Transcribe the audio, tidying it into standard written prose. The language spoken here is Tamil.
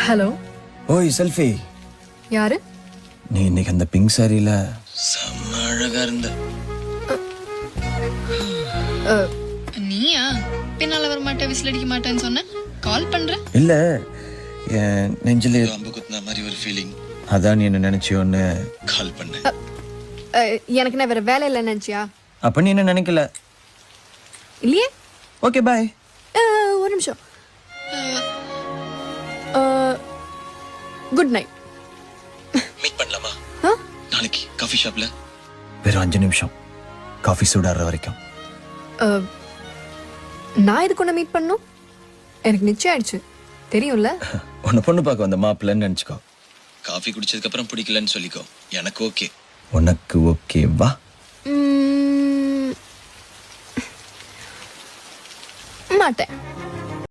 ஹலோ. ஓய் செல்ஃபி, யாரு? நீ இன்னைக்கு அந்த பிங்க் சாரியில செம்ம அழகா இருந்த. நீயா பின்னால வர மாட்டேன் விசில் அடிக்க மாட்டேன்னு சொன்ன, கால் பண்ற. இல்ல, என் நெஞ்சில அம்பு குத்துன மாதிரி ஒரு ஃபீலிங். அதான் நீ என்ன நினைச்சியோன்னு கால் பண்ண. எனக்கு நான் வேற வேலை இல்லை நினைச்சியா? அப்ப நீ என்ன நினைக்கல இல்லையே. Okay bye. ஒரு நிமிஷம். Good night. மீட் பண்ணலாமா நாளைக்கு காஃபி ஷாப்ல? வெறும் 5 நிமிஷம், காஃபி சூடாற வரைக்கும். நான் இதுக்கு ஒன்று மீட் பண்ணும், எனக்கு நிச்சயம் ஆயிடுச்சு தெரியும்ல. உன்னை பொண்ணு பார்க்க வந்த மாப்பிள்ளன்னு நினச்சிக்கோ. காஃபி குடிச்சதுக்கு அப்புறம் பிடிக்கலன்னு சொல்லிக்கோ. எனக்கு ஓகே, உனக்கு ஓகே வா. மாட்டேன்.